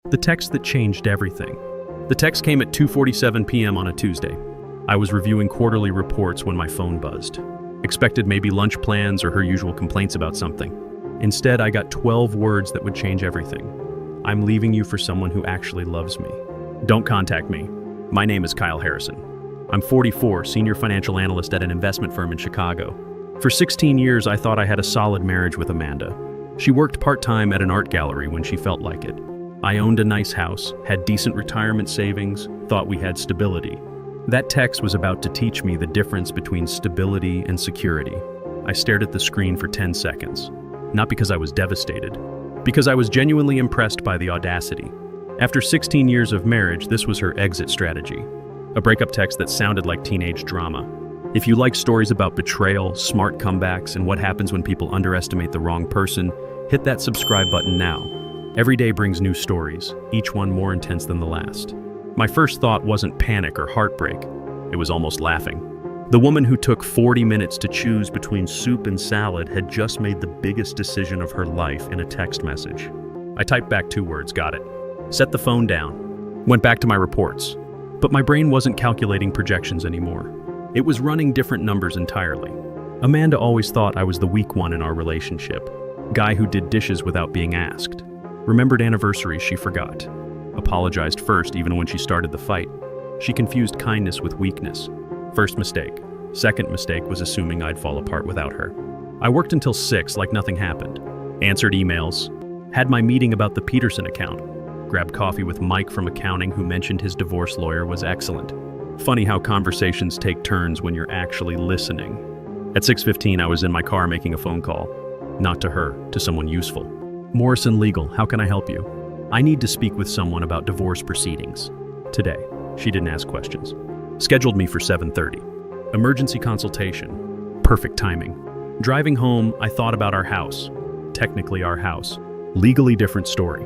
The text that changed everything. The text came at 2:47 p.m. on a Tuesday. I was reviewing quarterly reports when my phone buzzed. Expected maybe lunch plans or her usual complaints about something. Instead, I got 12 words that would change everything. I'm leaving you for someone who actually loves me. Don't contact me. My name is Kyle Harrison. I'm 44, senior financial analyst at an investment firm in Chicago. For 16 years, I thought I had a solid marriage with Amanda. She worked part-time at an art gallery when she felt like it. I owned a nice house, had decent retirement savings, thought we had stability. That text was about to teach me the difference between stability and security. I stared at the screen for 10 seconds. Not because I was devastated, because I was genuinely impressed by the audacity. After 16 years of marriage, this was her exit strategy. A breakup text that sounded like teenage drama. If you like stories about betrayal, smart comebacks, and what happens when people underestimate the wrong person, hit that subscribe button now. Every day brings new stories, each one more intense than the last. My first thought wasn't panic or heartbreak. It was almost laughing. The woman who took 40 minutes to choose between soup and salad had just made the biggest decision of her life in a text message. I typed back 2 words, got it. Set the phone down. Went back to my reports. But my brain wasn't calculating projections anymore. It was running different numbers entirely. Amanda always thought I was the weak one in our relationship. Guy who did dishes without being asked. Remembered anniversaries she forgot. Apologized first even when she started the fight. She confused kindness with weakness. First mistake. Second mistake was assuming I'd fall apart without her. I worked until 6 like nothing happened. Answered emails. Had my meeting about the Peterson account. Grabbed coffee with Mike from accounting who mentioned his divorce lawyer was excellent. Funny how conversations take turns when you're actually listening. At 6:15 I was in my car making a phone call. Not to her, to someone useful. Morrison Legal, how can I help you? I need to speak with someone about divorce proceedings. Today. She didn't ask questions. Scheduled me for 7:30. Emergency consultation. Perfect timing. Driving home, I thought about our house. Technically our house. Legally different story.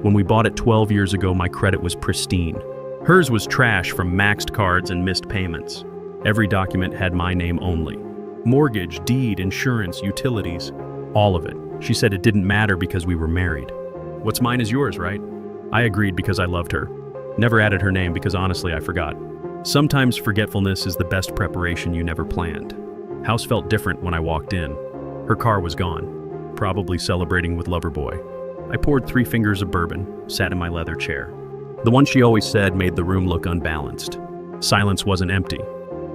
When we bought it 12 years ago, my credit was pristine. Hers was trash from maxed cards and missed payments. Every document had my name only. Mortgage, deed, insurance, utilities, all of it. She said it didn't matter because we were married. What's mine is yours, right? I agreed because I loved her. Never added her name because honestly I forgot. Sometimes forgetfulness is the best preparation you never planned. House felt different when I walked in. Her car was gone, probably celebrating with Loverboy. I poured 3 fingers of bourbon, sat in my leather chair. The one she always said made the room look unbalanced. Silence wasn't empty.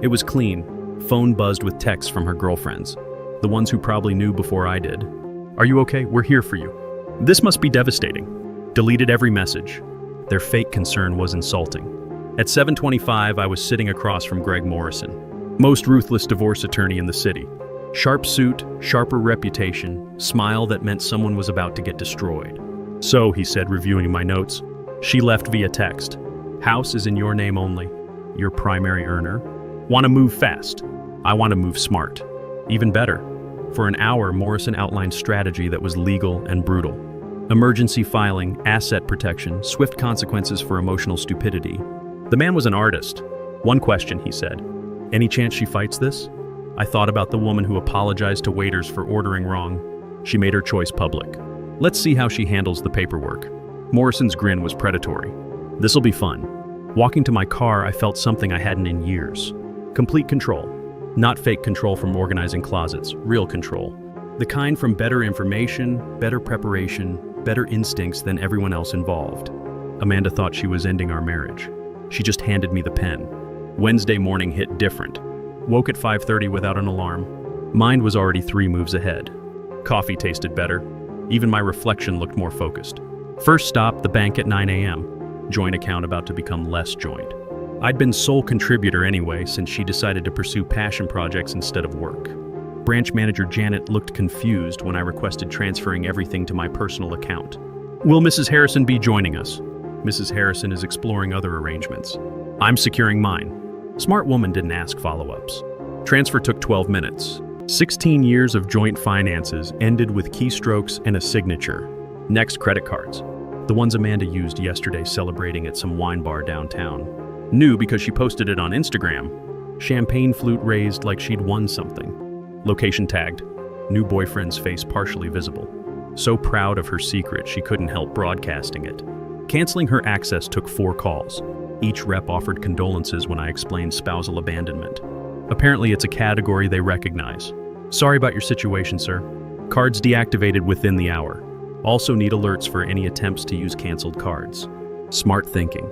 It was clean. Phone buzzed with texts from her girlfriends. The ones who probably knew before I did. Are you okay? We're here for you. This must be devastating. Deleted every message. Their fake concern was insulting. At 7:25, I was sitting across from Greg Morrison, most ruthless divorce attorney in the city. Sharp suit, sharper reputation, smile that meant someone was about to get destroyed. So, he said, reviewing my notes, she left via text. House is in your name only. Your primary earner. Want to move fast. I want to move smart. Even better. For an hour, Morrison outlined strategy that was legal and brutal. Emergency filing, asset protection, swift consequences for emotional stupidity. The man was an artist. One question, he said. Any chance she fights this? I thought about the woman who apologized to waiters for ordering wrong. She made her choice public. Let's see how she handles the paperwork. Morrison's grin was predatory. This'll be fun. Walking to my car, I felt something I hadn't in years. Complete control. Not fake control from organizing closets, real control. The kind from better information, better preparation, better instincts than everyone else involved. Amanda thought she was ending our marriage. She just handed me the pen. Wednesday morning hit different. Woke at 5:30 without an alarm. Mind was already 3 moves ahead. Coffee tasted better. Even my reflection looked more focused. First stop, the bank at 9 a.m. Joint account about to become less joint. I'd been sole contributor anyway since she decided to pursue passion projects instead of work. Branch manager Janet looked confused when I requested transferring everything to my personal account. Will Mrs. Harrison be joining us? Mrs. Harrison is exploring other arrangements. I'm securing mine. Smart woman didn't ask follow-ups. Transfer took 12 minutes. 16 years of joint finances ended with keystrokes and a signature. Next, credit cards. The ones Amanda used yesterday celebrating at some wine bar downtown. New because she posted it on Instagram. Champagne flute raised like she'd won something. Location tagged. New boyfriend's face partially visible. So proud of her secret she couldn't help broadcasting it. Canceling her access took 4 calls. Each rep offered condolences when I explained spousal abandonment. Apparently, it's a category they recognize. Sorry about your situation, sir. Cards deactivated within the hour. Also need alerts for any attempts to use canceled cards. Smart thinking.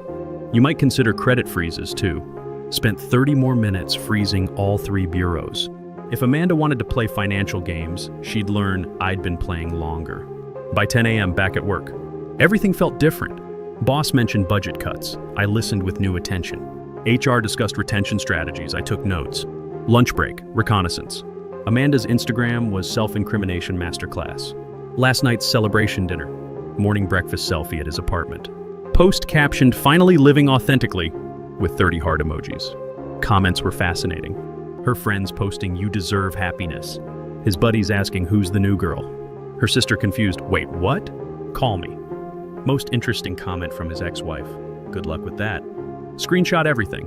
You might consider credit freezes, too. Spent 30 more minutes freezing all 3 bureaus. If Amanda wanted to play financial games, she'd learn I'd been playing longer. By 10 a.m., back at work. Everything felt different. Boss mentioned budget cuts. I listened with new attention. HR discussed retention strategies. I took notes. Lunch break, reconnaissance. Amanda's Instagram was self-incrimination masterclass. Last night's celebration dinner. Morning breakfast selfie at his apartment. Post captioned, "Finally living authentically," with 30 heart emojis. Comments were fascinating. Her friends posting, "You deserve happiness." His buddies asking, "Who's the new girl?" Her sister confused, "Wait, what? Call me." Most interesting comment from his ex-wife. "Good luck with that." Screenshot everything.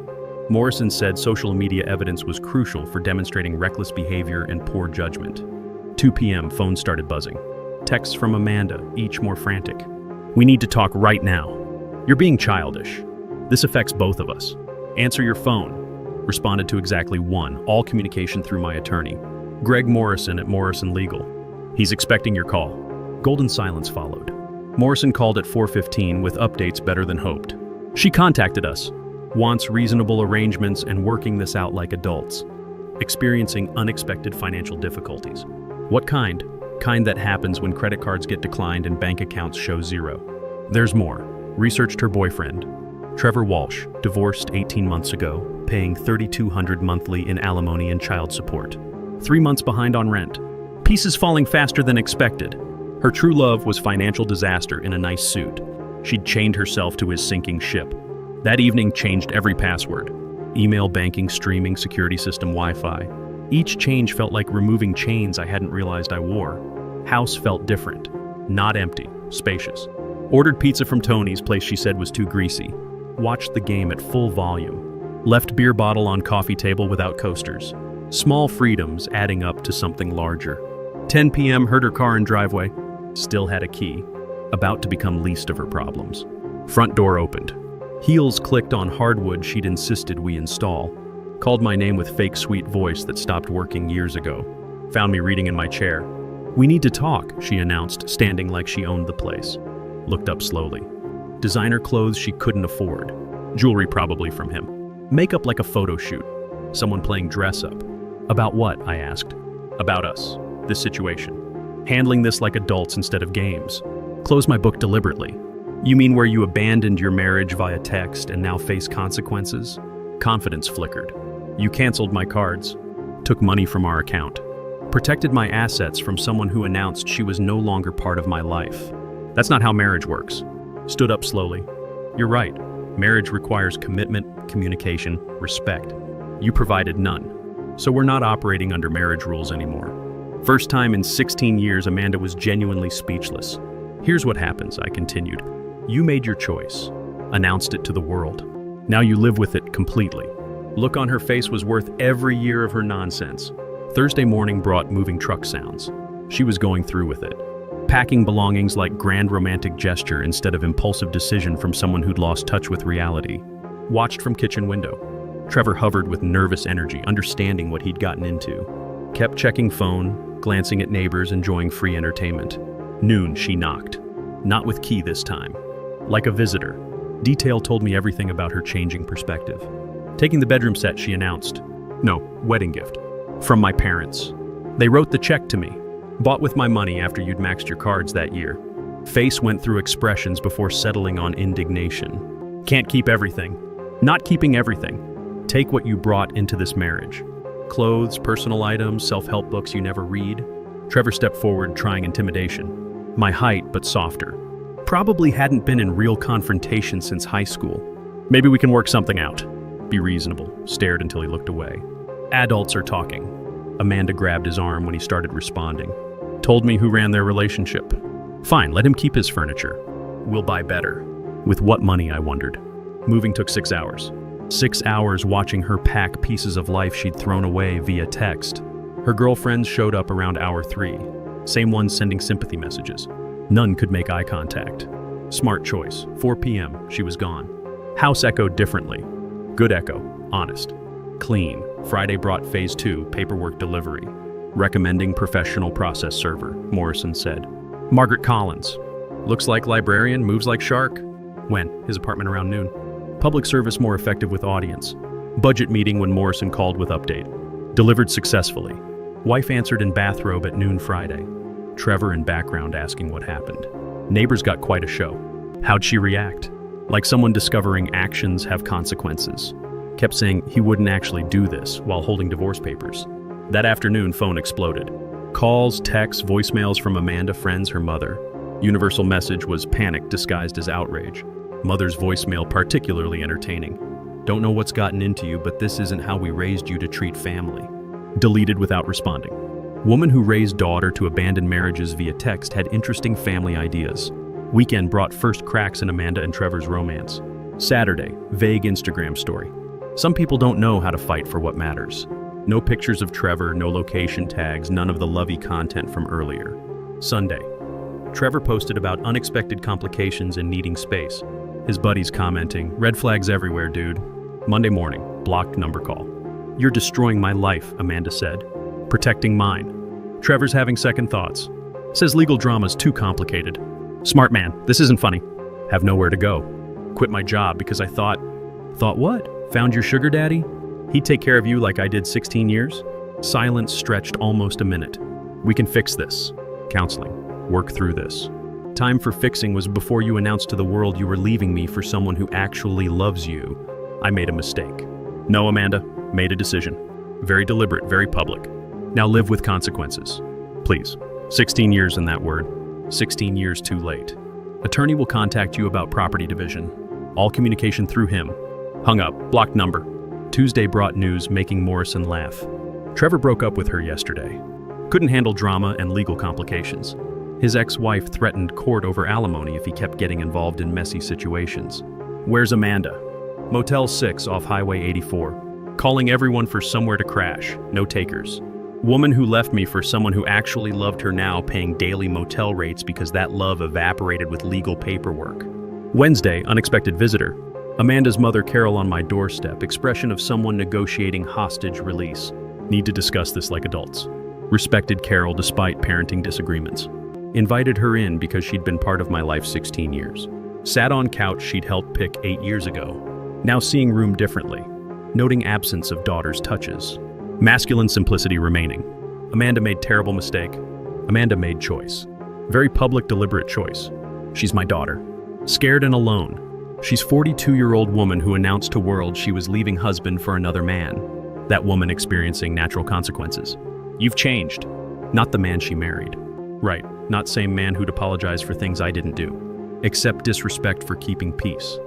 Morrison said social media evidence was crucial for demonstrating reckless behavior and poor judgment. 2 p.m., phone started buzzing. Texts from Amanda, each more frantic. "We need to talk right now. You're being childish. This affects both of us. Answer your phone." Responded to exactly 1, all communication through my attorney. Greg Morrison at Morrison Legal. "He's expecting your call." Golden silence followed. Morrison called at 4:15 with updates better than hoped. "She contacted us. Wants reasonable arrangements and working this out like adults. Experiencing unexpected financial difficulties." "What kind?" "Kind that happens when credit cards get declined and bank accounts show 0. There's more. Researched her boyfriend. Trevor Walsh, divorced 18 months ago, paying $3,200 monthly in alimony and child support. 3 months behind on rent. Pieces falling faster than expected. Her true love was financial disaster in a nice suit. She'd chained herself to his sinking ship. That evening changed every password. Email, banking, streaming, security system, Wi-Fi. Each change felt like removing chains I hadn't realized I wore. House felt different. Not empty, spacious. Ordered pizza from Tony's, place she said was too greasy. Watched the game at full volume. Left beer bottle on coffee table without coasters. Small freedoms adding up to something larger. 10 p.m. heard her car in driveway. Still had a key. About to become least of her problems. Front door opened. Heels clicked on hardwood she'd insisted we install. Called my name with fake sweet voice that stopped working years ago. Found me reading in my chair. "We need to talk," she announced, standing like she owned the place. Looked up slowly. Designer clothes she couldn't afford. Jewelry probably from him. Makeup like a photo shoot. Someone playing dress up. "About what?" I asked. "About us. This situation. Handling this like adults instead of games." Closed my book deliberately. "You mean where you abandoned your marriage via text and now face consequences?" Confidence flickered. "You canceled my cards. Took money from our account. Protected my assets from someone who announced she was no longer part of my life. That's not how marriage works." Stood up slowly. "You're right. Marriage requires commitment, communication, respect. You provided none. So we're not operating under marriage rules anymore." First time in 16 years, Amanda was genuinely speechless. "Here's what happens," I continued. "You made your choice. Announced it to the world. Now you live with it completely." Look on her face was worth every year of her nonsense. Thursday morning brought moving truck sounds. She was going through with it. Packing belongings like grand romantic gesture instead of impulsive decision from someone who'd lost touch with reality. Watched from kitchen window. Trevor hovered with nervous energy, understanding what he'd gotten into. Kept checking phone, glancing at neighbors, enjoying free entertainment. Noon, she knocked. Not with key this time. Like a visitor. Detail told me everything about her changing perspective. Taking the bedroom set, she announced. "No, wedding gift. From my parents. They wrote the check to me. Bought with my money after you'd maxed your cards that year." Face went through expressions before settling on indignation. "Can't keep everything. Not keeping everything. Take what you brought into this marriage. Clothes, personal items, self-help books you never read." Trevor stepped forward, trying intimidation. My height, but softer. Probably hadn't been in real confrontation since high school. "Maybe we can work something out." "Be reasonable." Stared until he looked away. "Adults are talking." Amanda grabbed his arm when he started responding. "Told me who ran their relationship." "Fine, let him keep his furniture. We'll buy better." With what money, I wondered. Moving took 6 hours. 6 hours watching her pack pieces of life she'd thrown away via text. Her girlfriends showed up around hour 3. Same ones sending sympathy messages. None could make eye contact. Smart choice. 4 p.m., she was gone. House echoed differently. Good echo, honest. Clean. Friday brought phase 2, paperwork delivery. Recommending professional process server, Morrison said. Margaret Collins. Looks like librarian, moves like shark. When? His apartment around noon. Public service more effective with audience. Budget meeting when Morrison called with update. Delivered successfully. Wife answered in bathrobe at noon Friday. Trevor in background asking what happened. Neighbors got quite a show. How'd she react? Like someone discovering actions have consequences. Kept saying he wouldn't actually do this while holding divorce papers. That afternoon, phone exploded. Calls, texts, voicemails from Amanda, friends, her mother. Universal message was panic disguised as outrage. Mother's voicemail particularly entertaining. Don't know what's gotten into you, but this isn't how we raised you to treat family. Deleted without responding. Woman who raised daughter to abandon marriages via text had interesting family ideas. Weekend brought first cracks in Amanda and Trevor's romance. Saturday, vague Instagram story. Some people don't know how to fight for what matters. No pictures of Trevor, no location tags, none of the lovey content from earlier. Sunday. Trevor posted about unexpected complications and needing space. His buddies commenting, red flags everywhere, dude. Monday morning, blocked number call. You're destroying my life, Amanda said. Protecting mine. Trevor's having second thoughts. Says legal drama's too complicated. Smart man, this isn't funny. Have nowhere to go. Quit my job because I thought what? Found your sugar daddy? He'd take care of you like I did 16 years? Silence stretched almost a minute. We can fix this. Counseling. Work through this. Time for fixing was before you announced to the world you were leaving me for someone who actually loves you. I made a mistake. No, Amanda. Made a decision. Very deliberate, very public. Now live with consequences. Please. 16 years in that word. 16 years too late. Attorney will contact you about property division. All communication through him. Hung up. Blocked number. Tuesday brought news making Morrison laugh. Trevor broke up with her yesterday. Couldn't handle drama and legal complications. His ex-wife threatened court over alimony if he kept getting involved in messy situations. Where's Amanda? Motel 6 off Highway 84. Calling everyone for somewhere to crash. No takers. Woman who left me for someone who actually loved her now paying daily motel rates because that love evaporated with legal paperwork. Wednesday, unexpected visitor. Amanda's mother Carol on my doorstep, expression of someone negotiating hostage release. Need to discuss this like adults. Respected Carol despite parenting disagreements. Invited her in because she'd been part of my life 16 years. Sat on couch she'd helped pick 8 years ago. Now seeing room differently. Noting absence of daughter's touches. Masculine simplicity remaining. Amanda made terrible mistake. Amanda made choice. Very public, deliberate choice. She's my daughter. Scared and alone. She's 42-year-old woman who announced to world she was leaving husband for another man. That woman experiencing natural consequences. You've changed. Not the man she married. Right, not same man who'd apologize for things I didn't do. Accept disrespect for keeping peace.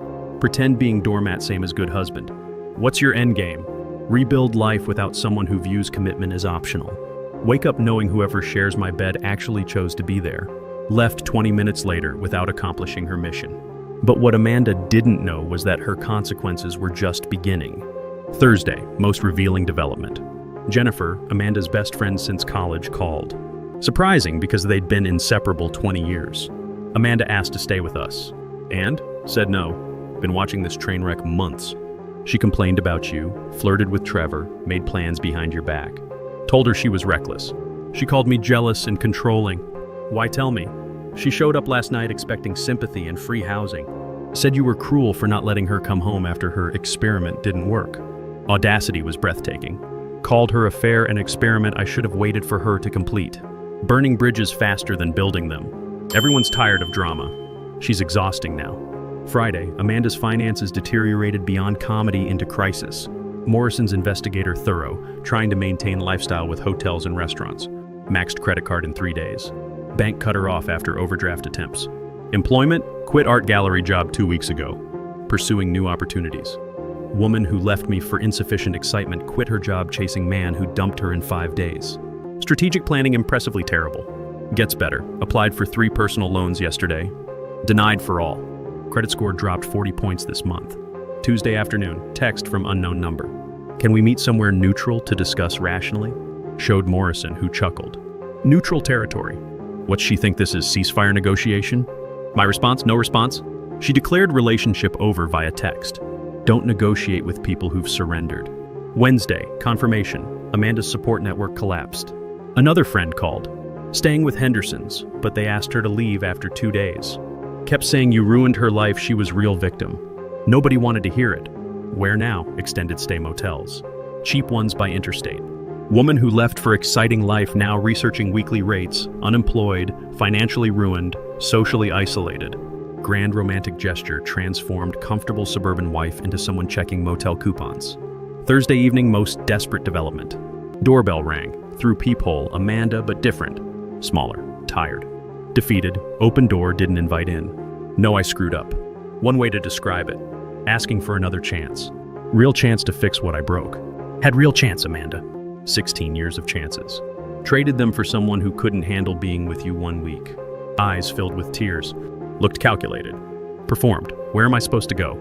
Pretend being doormat same as good husband. What's your end game? Rebuild life without someone who views commitment as optional. Wake up knowing whoever shares my bed actually chose to be there. Left 20 minutes later without accomplishing her mission. But what Amanda didn't know was that her consequences were just beginning. Thursday, most revealing development. Jennifer, Amanda's best friend since college, called. Surprising because they'd been inseparable 20 years. Amanda asked to stay with us. And? Said no. Been watching this train wreck months. She complained about you, flirted with Trevor, made plans behind your back. Told her she was reckless. She called me jealous and controlling. Why tell me? She showed up last night expecting sympathy and free housing. Said you were cruel for not letting her come home after her experiment didn't work. Audacity was breathtaking. Called her affair an experiment I should have waited for her to complete. Burning bridges faster than building them. Everyone's tired of drama. She's exhausting now. Friday, Amanda's finances deteriorated beyond comedy into crisis. Morrison's investigator thorough, trying to maintain lifestyle with hotels and restaurants. Maxed credit card in 3 days. Bank cut her off after overdraft attempts. Employment? Quit art gallery job 2 weeks ago. Pursuing new opportunities. Woman who left me for insufficient excitement quit her job chasing man who dumped her in 5 days. Strategic planning impressively terrible. Gets better. Applied for 3 personal loans yesterday. Denied for all. Credit score dropped 40 points this month. Tuesday afternoon, text from unknown number. Can we meet somewhere neutral to discuss rationally? Showed Morrison, who chuckled. Neutral territory. What's she think this is, ceasefire negotiation? My response, no response. She declared relationship over via text. Don't negotiate with people who've surrendered. Wednesday, confirmation. Amanda's support network collapsed. Another friend called, staying with Hendersons, but they asked her to leave after 2 days. Kept saying you ruined her life, she was real victim. Nobody wanted to hear it. Where now? Extended stay motels. Cheap ones by interstate. Woman who left for exciting life now researching weekly rates, unemployed, financially ruined, socially isolated. Grand romantic gesture transformed comfortable suburban wife into someone checking motel coupons. Thursday evening, most desperate development. Doorbell rang. Through peephole, Amanda, but different. Smaller, tired. Defeated, open door, didn't invite in. No, I screwed up. One way to describe it. Asking for another chance. Real chance to fix what I broke. Had real chance, Amanda. 16 years of chances. Traded them for someone who couldn't handle being with you 1 week. Eyes filled with tears. Looked calculated. Performed. Where am I supposed to go?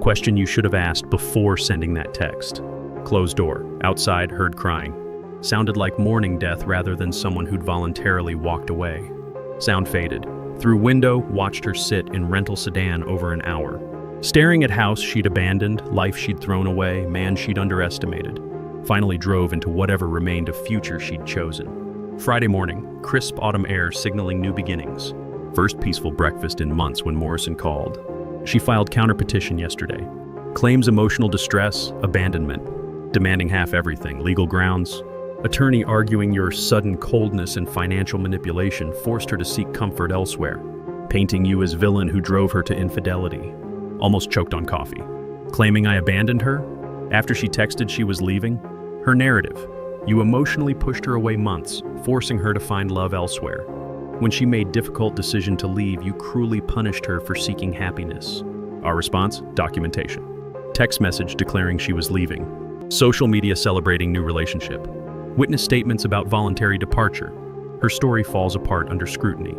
Question you should have asked before sending that text. Closed door. Outside, heard crying. Sounded like mourning death rather than someone who'd voluntarily walked away. Sound faded. Through window, watched her sit in rental sedan over an hour. Staring at house she'd abandoned, life she'd thrown away, man she'd underestimated. Finally drove into whatever remained of future she'd chosen. Friday morning, crisp autumn air signaling new beginnings. First peaceful breakfast in months when Morrison called. She filed counterpetition yesterday. Claims emotional distress, abandonment. Demanding half everything, legal grounds. Attorney arguing your sudden coldness and financial manipulation forced her to seek comfort elsewhere. Painting you as villain who drove her to infidelity. Almost choked on coffee. Claiming I abandoned her? After she texted she was leaving? Her narrative. You emotionally pushed her away months, forcing her to find love elsewhere. When she made difficult decision to leave, you cruelly punished her for seeking happiness. Our response? Documentation. Text message declaring she was leaving. Social media celebrating new relationship. Witness statements about voluntary departure. Her story falls apart under scrutiny.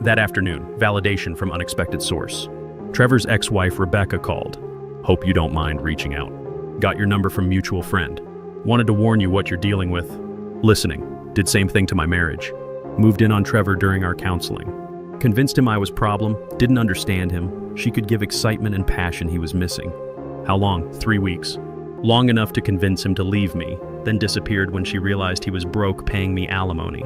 That afternoon, validation from unexpected source. Trevor's ex-wife Rebecca called. Hope you don't mind reaching out. Got your number from mutual friend. Wanted to warn you what you're dealing with. Listening. Did same thing to my marriage. Moved in on Trevor during our counseling. Convinced him I was problem, didn't understand him. She could give excitement and passion he was missing. How long? 3 weeks. Long enough to convince him to leave me, then disappeared when she realized he was broke paying me alimony.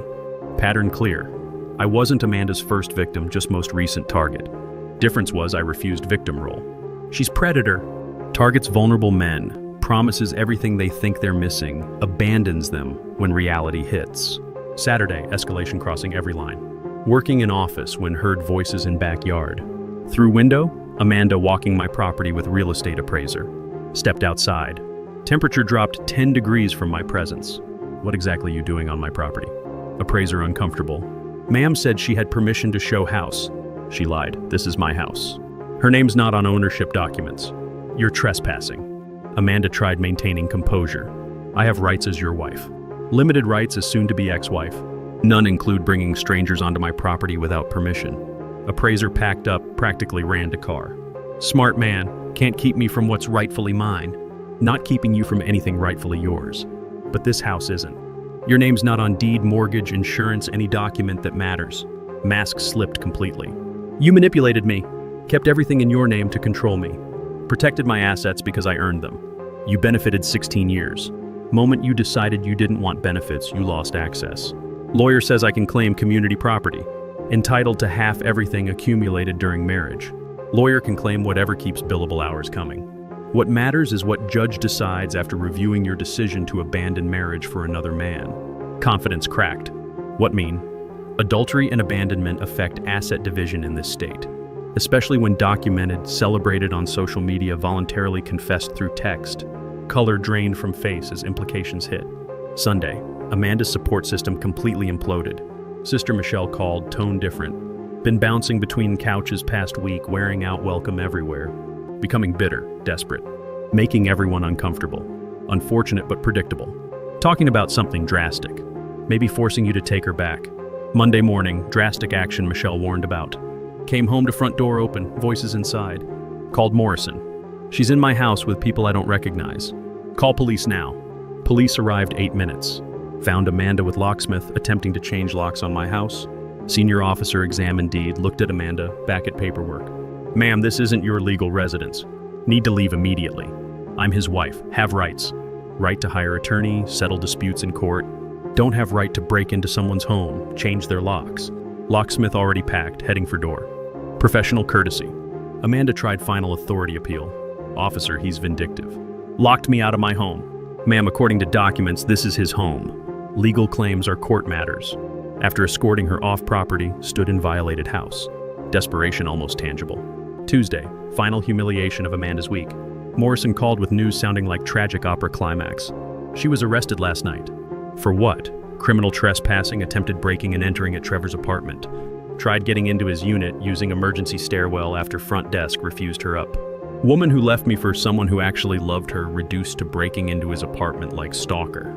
Pattern clear. I wasn't Amanda's first victim, just most recent target. Difference was I refused victim role. She's predator. Targets vulnerable men, promises everything they think they're missing, abandons them when reality hits. Saturday, escalation crossing every line. Working in office when heard voices in backyard. Through window, Amanda walking my property with real estate appraiser. Stepped outside. Temperature dropped 10 degrees from my presence. What exactly you doing on my property? Appraiser uncomfortable. Ma'am said she had permission to show house. She lied. This is my house. Her name's not on ownership documents. You're trespassing. Amanda tried maintaining composure. I have rights as your wife. Limited rights as soon-to-be ex-wife. None include bringing strangers onto my property without permission. Appraiser packed up, practically ran to car. Smart man, can't keep me from what's rightfully mine. Not keeping you from anything rightfully yours. But this house isn't. Your name's not on deed, mortgage, insurance, any document that matters. Mask slipped completely. You manipulated me. Kept everything in your name to control me. Protected my assets because I earned them. You benefited 16 years. Moment you decided you didn't want benefits, you lost access. Lawyer says I can claim community property. Entitled to half everything accumulated during marriage. Lawyer can claim whatever keeps billable hours coming. What matters is what judge decides after reviewing your decision to abandon marriage for another man. Confidence cracked. What mean? Adultery and abandonment affect asset division in this state. Especially when documented, celebrated on social media, voluntarily confessed through text. Color drained from face as implications hit. Sunday, Amanda's support system completely imploded. Sister Michelle called, tone different. Been bouncing between couches past week, wearing out welcome everywhere. Becoming bitter, desperate. Making everyone uncomfortable. Unfortunate but predictable. Talking about something drastic. Maybe forcing you to take her back. Monday morning, drastic action Michelle warned about. Came home to front door open, voices inside. Called Morrison. She's in my house with people I don't recognize. Call police now. Police arrived 8 minutes. Found Amanda with locksmith attempting to change locks on my house. Senior officer examined deed, looked at Amanda, back at paperwork. Ma'am, this isn't your legal residence. Need to leave immediately. I'm his wife. Have rights. Right to hire attorney, settle disputes in court. Don't have right to break into someone's home, change their locks. Locksmith already packed, heading for door. Professional courtesy. Amanda tried final authority appeal. Officer, he's vindictive. Locked me out of my home. Ma'am, according to documents, this is his home. Legal claims are court matters. After escorting her off property, stood in violated house. Desperation almost tangible. Tuesday, final humiliation of Amanda's week. Morrison called with news sounding like tragic opera climax. She was arrested last night. For what? Criminal trespassing, attempted breaking and entering at Trevor's apartment. Tried getting into his unit using emergency stairwell after front desk refused her up. Woman who left me for someone who actually loved her reduced to breaking into his apartment like stalker.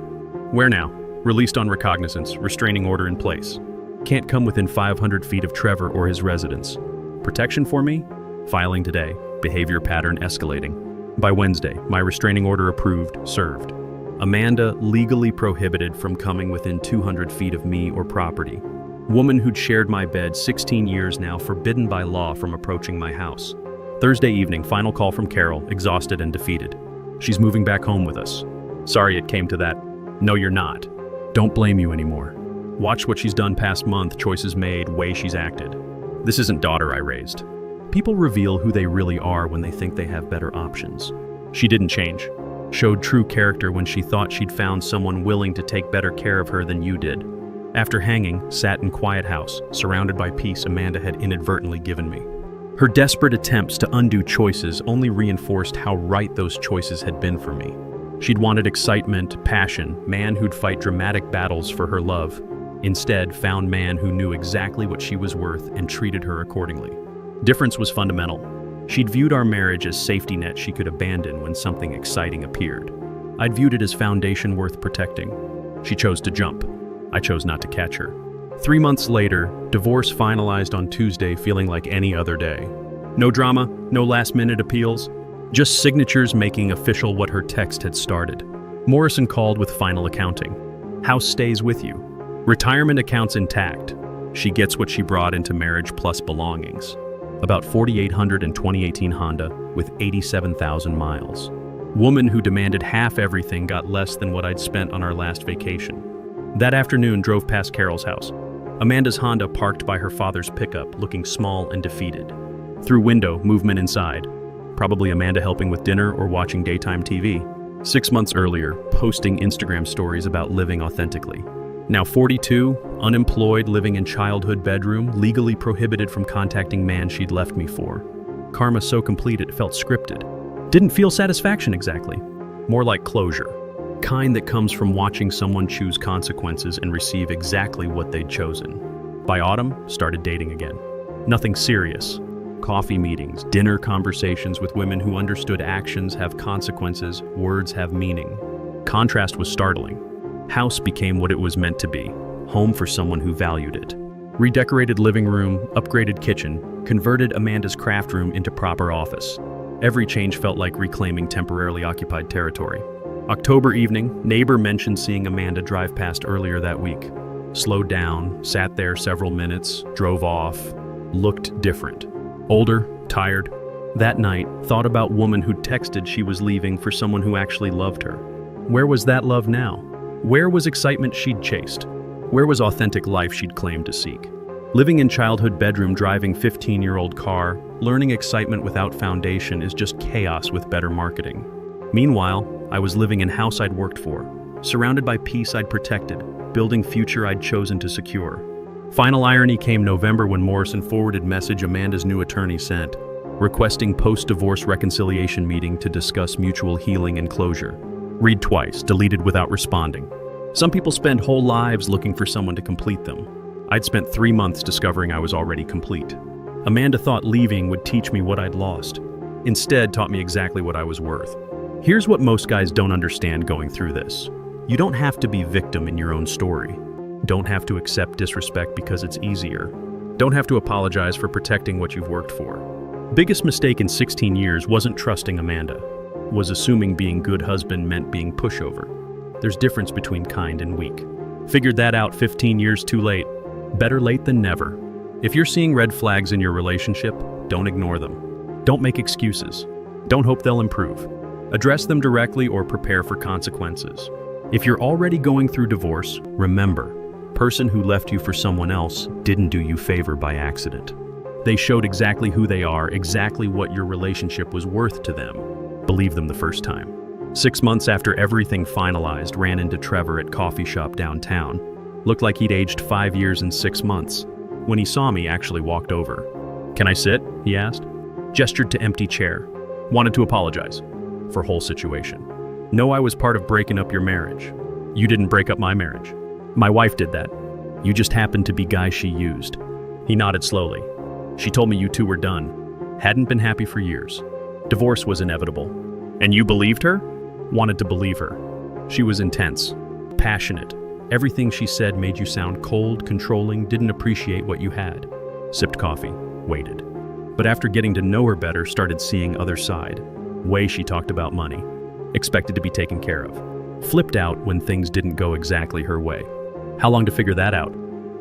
Where now? Released on recognizance, restraining order in place. Can't come within 500 feet of Trevor or his residence. Protection for me? Filing today. Behavior pattern escalating. By Wednesday, my restraining order approved, served. Amanda legally prohibited from coming within 200 feet of me or property. Woman who'd shared my bed 16 years now, forbidden by law from approaching my house. Thursday evening, final call from Carol, exhausted and defeated. She's moving back home with us. Sorry it came to that. No, you're not. Don't blame you anymore. Watch what she's done past month, choices made, way she's acted. This isn't daughter I raised. People reveal who they really are when they think they have better options. She didn't change. Showed true character when she thought she'd found someone willing to take better care of her than you did. After hanging, sat in quiet house, surrounded by peace Amanda had inadvertently given me. Her desperate attempts to undo choices only reinforced how right those choices had been for me. She'd wanted excitement, passion, man who'd fight dramatic battles for her love. Instead, found man who knew exactly what she was worth and treated her accordingly. Difference was fundamental. She'd viewed our marriage as safety net she could abandon when something exciting appeared. I'd viewed it as foundation worth protecting. She chose to jump. I chose not to catch her. 3 months later, divorce finalized on Tuesday, feeling like any other day. No drama, no last-minute appeals, just signatures making official what her text had started. Morrison called with final accounting. House stays with you. Retirement accounts intact. She gets what she brought into marriage plus belongings. About 4,800 and 2018 Honda with 87,000 miles. Woman who demanded half everything got less than what I'd spent on our last vacation. That afternoon, drove past Carol's house. Amanda's Honda parked by her father's pickup, looking small and defeated. Through window, movement inside. Probably Amanda helping with dinner or watching daytime TV. 6 months earlier, posting Instagram stories about living authentically. Now 42, unemployed, living in childhood bedroom, legally prohibited from contacting man she'd left me for. Karma so complete it felt scripted. Didn't feel satisfaction exactly. More like closure. Kind that comes from watching someone choose consequences and receive exactly what they'd chosen. By autumn, started dating again. Nothing serious. Coffee meetings, dinner conversations with women who understood actions have consequences, words have meaning. Contrast was startling. House became what it was meant to be, home for someone who valued it. Redecorated living room, upgraded kitchen, converted Amanda's craft room into proper office. Every change felt like reclaiming temporarily occupied territory. October evening, neighbor mentioned seeing Amanda drive past earlier that week. Slowed down, sat there several minutes, drove off, looked different. Older, tired. That night, thought about woman who'd texted she was leaving for someone who actually loved her. Where was that love now? Where was excitement she'd chased? Where was authentic life she'd claimed to seek? Living in childhood bedroom, driving 15-year-old car, learning excitement without foundation is just chaos with better marketing. Meanwhile, I was living in house I'd worked for, surrounded by peace I'd protected, building future I'd chosen to secure. Final irony came November when Morrison forwarded message Amanda's new attorney sent, requesting post-divorce reconciliation meeting to discuss mutual healing and closure. Read twice, deleted without responding. Some people spend whole lives looking for someone to complete them. I'd spent 3 months discovering I was already complete. Amanda thought leaving would teach me what I'd lost. Instead, taught me exactly what I was worth. Here's what most guys don't understand going through this. You don't have to be victim in your own story. Don't have to accept disrespect because it's easier. Don't have to apologize for protecting what you've worked for. Biggest mistake in 16 years wasn't trusting Amanda. Was assuming being good husband meant being pushover. There's difference between kind and weak. Figured that out 15 years too late. Better late than never. If you're seeing red flags in your relationship, don't ignore them. Don't make excuses. Don't hope they'll improve. Address them directly or prepare for consequences. If you're already going through divorce, remember, person who left you for someone else didn't do you favor by accident. They showed exactly who they are, exactly what your relationship was worth to them. Believe them the first time. 6 months after everything finalized, ran into Trevor at coffee shop downtown. Looked like he'd aged 5 years and 6 months. When he saw me, actually walked over. "Can I sit?" he asked. Gestured to empty chair. Wanted to apologize for whole situation. "No, I was part of breaking up your marriage." "You didn't break up my marriage. My wife did that. You just happened to be guy she used." He nodded slowly. "She told me you two were done. Hadn't been happy for years. Divorce was inevitable." "And you believed her?" "Wanted to believe her. She was intense, passionate. Everything she said made you sound cold, controlling, didn't appreciate what you had." Sipped coffee, waited. But after getting to know her better, started seeing other side. Way she talked about money. Expected to be taken care of. Flipped out when things didn't go exactly her way. How long to figure that out?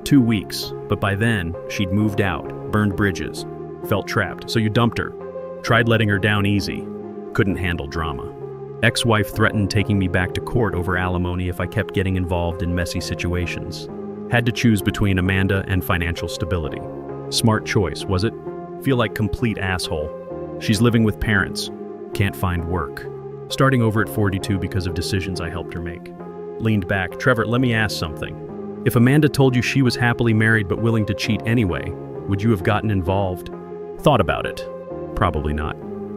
2 weeks, but by then, she'd moved out, burned bridges, felt trapped, so you dumped her. Tried letting her down easy. Couldn't handle drama. Ex-wife threatened taking me back to court over alimony if I kept getting involved in messy situations. Had to choose between Amanda and financial stability. Smart choice, was it? Feel like complete asshole. She's living with parents. Can't find work. Starting over at 42 because of decisions I helped her make. Leaned back. "Trevor, let me ask something. If Amanda told you she was happily married but willing to cheat anyway, would you have gotten involved?" Thought about it. Probably not.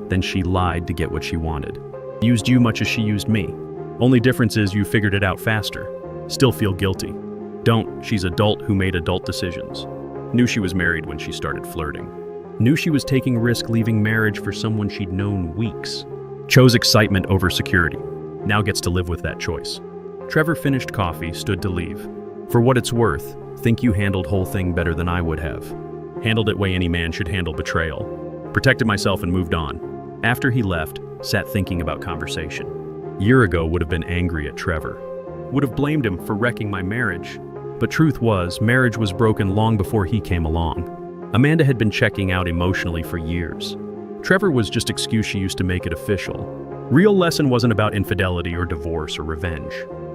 Then she lied to get what she wanted. Used you much as she used me. Only difference is you figured it out faster. Still feel guilty. Don't. She's adult who made adult decisions. Knew she was married when she started flirting. Knew she was taking risk leaving marriage for someone she'd known weeks. Chose excitement over security. Now gets to live with that choice. Trevor finished coffee, stood to leave. "For what it's worth, think you handled whole thing better than I would have. Handled it way any man should handle betrayal. Protected myself and moved on." After he left, sat thinking about conversation. Year ago would have been angry at Trevor. Would have blamed him for wrecking my marriage. But truth was, marriage was broken long before he came along. Amanda had been checking out emotionally for years. Trevor was just excuse she used to make it official. Real lesson wasn't about infidelity or divorce or revenge.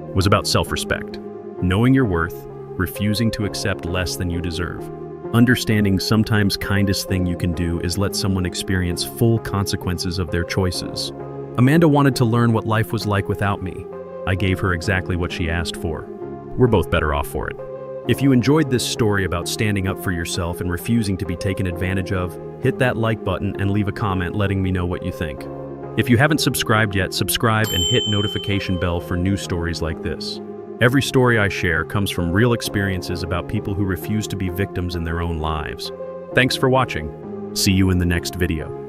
It was about self-respect. Knowing your worth, refusing to accept less than you deserve. Understanding sometimes kindest thing you can do is let someone experience full consequences of their choices. Amanda wanted to learn what life was like without me. I gave her exactly what she asked for. We're both better off for it. If you enjoyed this story about standing up for yourself and refusing to be taken advantage of, hit that like button and leave a comment letting me know what you think. If you haven't subscribed yet, subscribe and hit notification bell for new stories like this. Every story I share comes from real experiences about people who refuse to be victims in their own lives. Thanks for watching. See you in the next video.